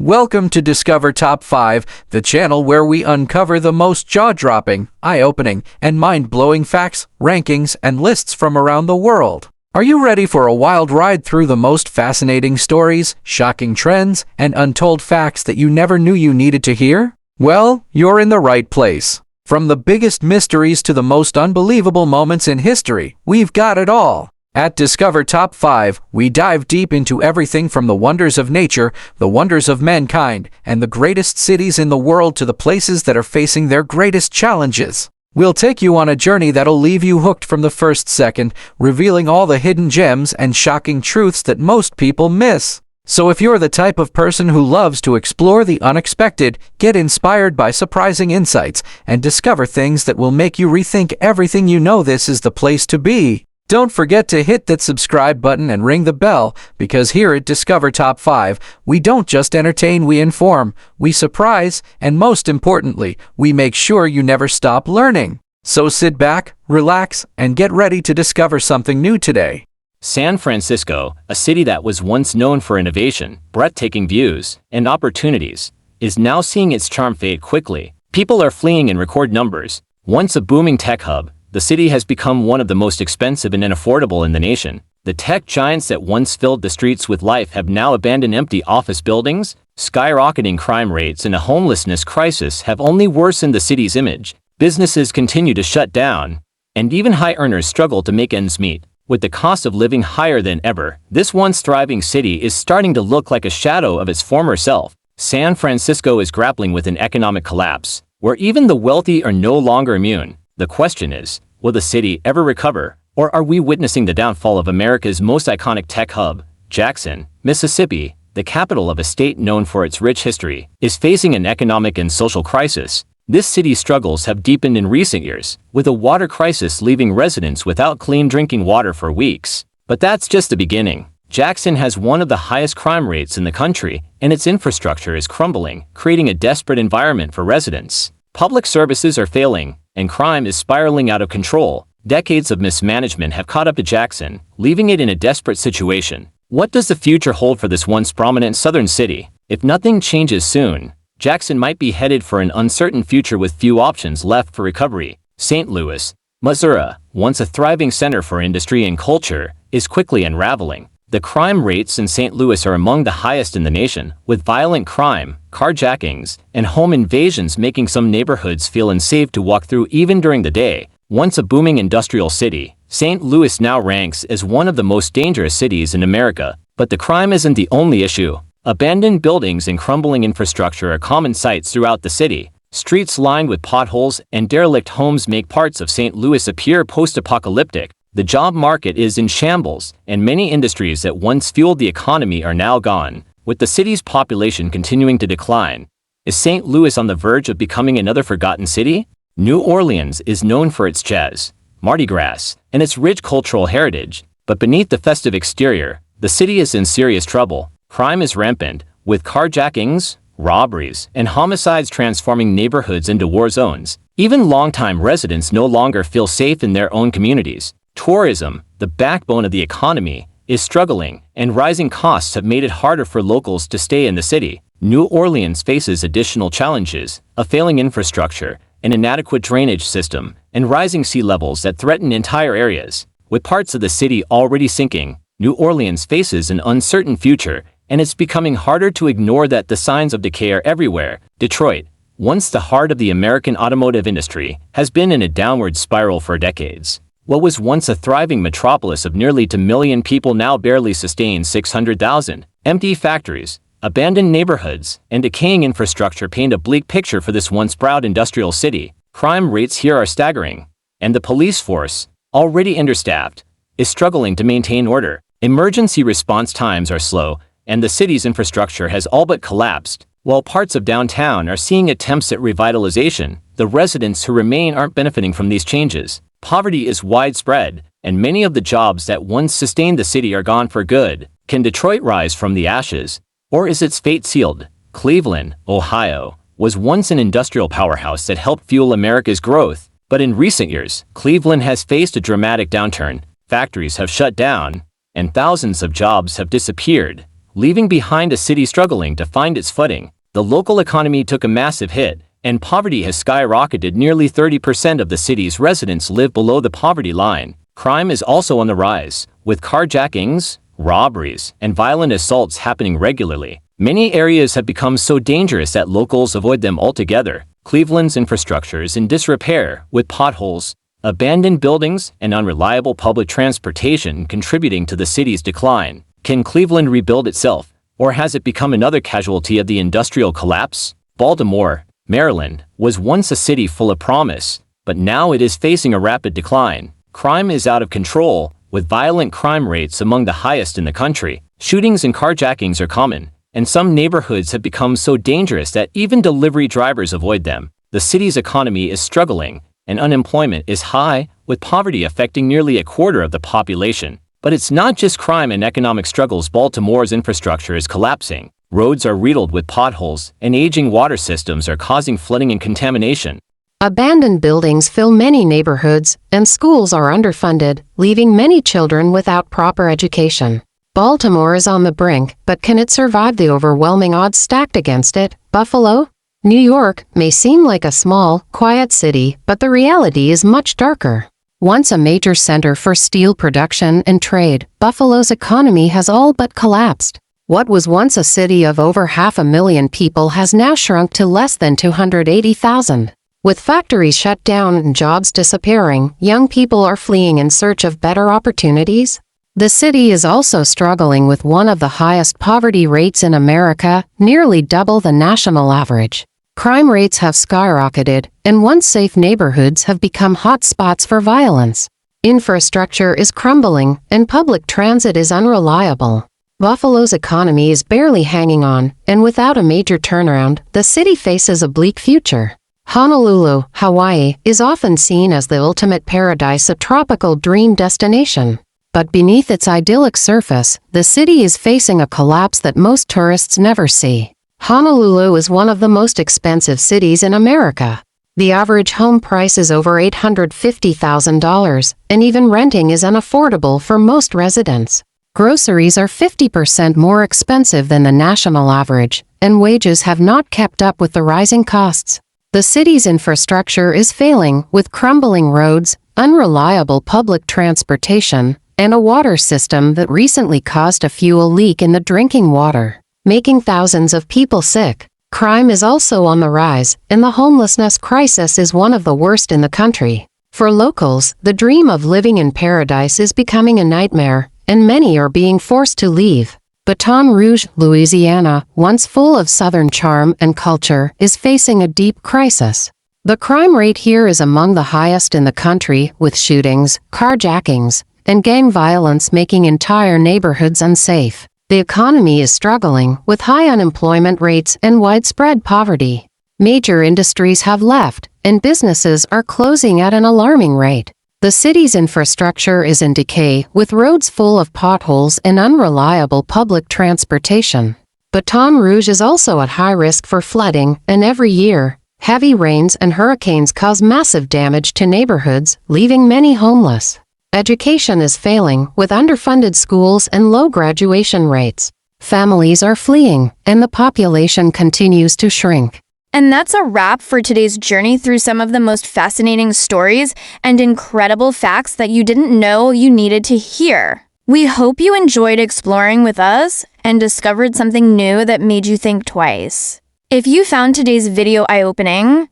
Welcome to Discover Top 5, the channel where we uncover the most jaw-dropping, eye-opening, and mind-blowing facts, rankings, and lists from around the world. Are you ready for a wild ride through the most fascinating stories, shocking trends, and untold facts that you never knew you needed to hear? Well, you're in the right place. From the biggest mysteries to the most unbelievable moments in history, we've got it all. At Discover Top 5, we dive deep into everything from the wonders of nature, the wonders of mankind, and the greatest cities in the world to the places that are facing their greatest challenges. We'll take you on a journey that'll leave you hooked from the first second, revealing all the hidden gems and shocking truths that most people miss. So if you're the type of person who loves to explore the unexpected, get inspired by surprising insights, and discover things that will make you rethink everything you know, this is the place to be. Don't forget to hit that subscribe button and ring the bell, because here at Discover Top 5, we don't just entertain, we inform, we surprise, and most importantly, we make sure you never stop learning. So sit back, relax, and get ready to discover something new today. San Francisco, a city that was once known for innovation, breathtaking views, and opportunities, is now seeing its charm fade quickly. People are fleeing in record numbers. Once a booming tech hub, the city has become one of the most expensive and unaffordable in the nation. The tech giants that once filled the streets with life have now abandoned empty office buildings. Skyrocketing crime rates and a homelessness crisis have only worsened the city's image. Businesses continue to shut down, and even high earners struggle to make ends meet. With the cost of living higher than ever, this once thriving city is starting to look like a shadow of its former self. San Francisco is grappling with an economic collapse, where even the wealthy are no longer immune. The question is, will the city ever recover, or are we witnessing the downfall of America's most iconic tech hub? Jackson, Mississippi, the capital of a state known for its rich history, is facing an economic and social crisis. This city's struggles have deepened in recent years, with a water crisis leaving residents without clean drinking water for weeks. But that's just the beginning. Jackson has one of the highest crime rates in the country, and its infrastructure is crumbling, creating a desperate environment for residents. Public services are failing, and crime is spiraling out of control. Decades of mismanagement have caught up to Jackson, leaving it in a desperate situation. What does the future hold for this once prominent southern city? If nothing changes soon, Jackson might be headed for an uncertain future with few options left for recovery. St. Louis, Missouri, once a thriving center for industry and culture, is quickly unraveling. The crime rates in St. Louis are among the highest in the nation, with violent crime, carjackings, and home invasions making some neighborhoods feel unsafe to walk through even during the day. Once a booming industrial city, St. Louis now ranks as one of the most dangerous cities in America. But the crime isn't the only issue. Abandoned buildings and crumbling infrastructure are common sights throughout the city. Streets lined with potholes and derelict homes make parts of St. Louis appear post-apocalyptic. The job market is in shambles, and many industries that once fueled the economy are now gone. With the city's population continuing to decline, is St. Louis on the verge of becoming another forgotten city? New Orleans is known for its jazz, Mardi Gras, and its rich cultural heritage, but beneath the festive exterior, the city is in serious trouble. Crime is rampant, with carjackings, robberies, and homicides transforming neighborhoods into war zones. Even longtime residents no longer feel safe in their own communities. Tourism, the backbone of the economy, is struggling, and rising costs have made it harder for locals to stay in the city. New Orleans faces additional challenges: a failing infrastructure, an inadequate drainage system, and rising sea levels that threaten entire areas. With parts of the city already sinking, New Orleans faces an uncertain future, and it's becoming harder to ignore that the signs of decay are everywhere. Detroit, once the heart of the American automotive industry, has been in a downward spiral for decades. What was once a thriving metropolis of nearly 2 million people now barely sustains 600,000. Empty factories, abandoned neighborhoods, and decaying infrastructure paint a bleak picture for this once proud industrial city. Crime rates here are staggering, and the police force, already understaffed, is struggling to maintain order. Emergency response times are slow, and the city's infrastructure has all but collapsed. While parts of downtown are seeing attempts at revitalization, the residents who remain aren't benefiting from these changes. Poverty is widespread, and many of the jobs that once sustained the city are gone for good. Can Detroit rise from the ashes, or is its fate sealed? Cleveland, Ohio, was once an industrial powerhouse that helped fuel America's growth, but in recent years, Cleveland has faced a dramatic downturn. Factories have shut down, and thousands of jobs have disappeared. leaving behind a city struggling to find its footing. The local economy took a massive hit, and poverty has skyrocketed. Nearly 30% of the city's residents live below the poverty line. Crime is also on the rise, with carjackings, robberies, and violent assaults happening regularly. Many areas have become so dangerous that locals avoid them altogether. Cleveland's infrastructure is in disrepair, with potholes, abandoned buildings, and unreliable public transportation contributing to the city's decline. Can Cleveland rebuild itself, or has it become another casualty of the industrial collapse? Baltimore, Maryland, was once a city full of promise, but now it is facing a rapid decline. Crime is out of control, with violent crime rates among the highest in the country. Shootings and carjackings are common, and some neighborhoods have become so dangerous that even delivery drivers avoid them. The city's economy is struggling, and unemployment is high, with poverty affecting nearly a quarter of the population. But it's not just crime and economic struggles. Baltimore's infrastructure is collapsing. Roads are riddled with potholes, and aging water systems are causing flooding and contamination. Abandoned buildings fill many neighborhoods, and schools are underfunded, leaving many children without proper education. Baltimore is on the brink, but can it survive the overwhelming odds stacked against it? Buffalo? New York may seem like a small, quiet city, but the reality is much darker. Once a major center for steel production and trade, Buffalo's economy has all but collapsed. What was once a city of over 500,000 people has now shrunk to less than 280,000. With factories shut down and jobs disappearing, young people are fleeing in search of better opportunities. The city is also struggling with one of the highest poverty rates in America, nearly double the national average. Crime rates have skyrocketed, and once safe neighborhoods have become hot spots for violence. Infrastructure is crumbling, and public transit is unreliable. Buffalo's economy is barely hanging on, and without a major turnaround, the city faces a bleak future. Honolulu, Hawaii, is often seen as the ultimate paradise, a tropical dream destination. But beneath its idyllic surface, the city is facing a collapse that most tourists never see. Honolulu is one of the most expensive cities in America. The average home price is over $850,000, and even renting is unaffordable for most residents. Groceries are 50% more expensive than the national average, and wages have not kept up with the rising costs. The city's infrastructure is failing, with crumbling roads, unreliable public transportation, and a water system that recently caused a fuel leak in the drinking water, making thousands of people sick. Crime is also on the rise, and the homelessness crisis is one of the worst in the country. For locals, the dream of living in paradise is becoming a nightmare, and many are being forced to leave. Baton Rouge, Louisiana, once full of Southern charm and culture, is facing a deep crisis. The crime rate here is among the highest in the country, with shootings, carjackings, and gang violence making entire neighborhoods unsafe. The economy is struggling, with high unemployment rates and widespread poverty. Major industries have left, and businesses are closing at an alarming rate. The city's infrastructure is in decay, with roads full of potholes and unreliable public transportation. Baton Rouge is also at high risk for flooding, and every year, heavy rains and hurricanes cause massive damage to neighborhoods, leaving many homeless. Education is failing, with underfunded schools and low graduation rates. Families are fleeing, and the population continues to shrink. And that's a wrap for today's journey through some of the most fascinating stories and incredible facts that you didn't know you needed to hear. We hope you enjoyed exploring with us and discovered something new that made you think twice. If you found today's video eye-opening,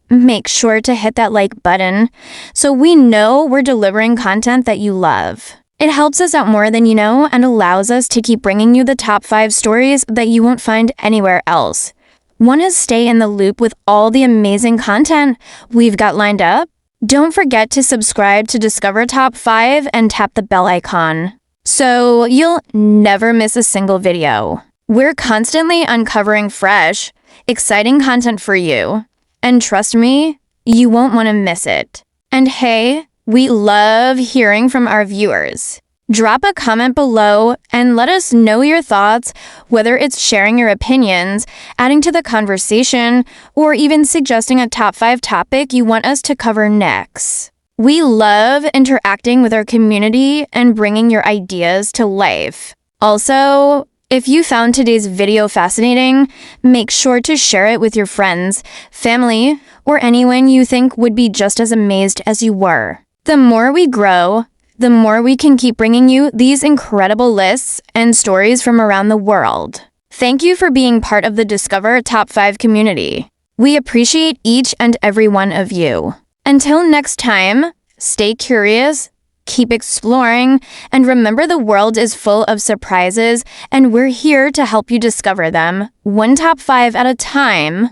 make sure to hit that like button so we know we're delivering content that you love. It helps us out more than you know and allows us to keep bringing you the top 5 stories that you won't find anywhere else. Want to stay in the loop with all the amazing content we've got lined up? Don't forget to subscribe to Discover Top 5 and tap the bell icon so you'll never miss a single video. We're constantly uncovering fresh, exciting content for you. And trust me, you won't want to miss it. And hey, we love hearing from our viewers. Drop a comment below and let us know your thoughts, whether it's sharing your opinions, adding to the conversation, or even suggesting a top 5 topic you want us to cover next. We love interacting with our community and bringing your ideas to life. Also, If you found today's video fascinating, make sure to share it with your friends, family, or anyone you think would be just as amazed as you were. The more we grow, the more we can keep bringing you these incredible lists and stories from around the world. Thank you for being part of the Discover Top 5 community. We appreciate each and every one of you. Until next time, stay curious, keep exploring, and remember the world is full of surprises, and we're here to help you discover them, one top 5 at a time.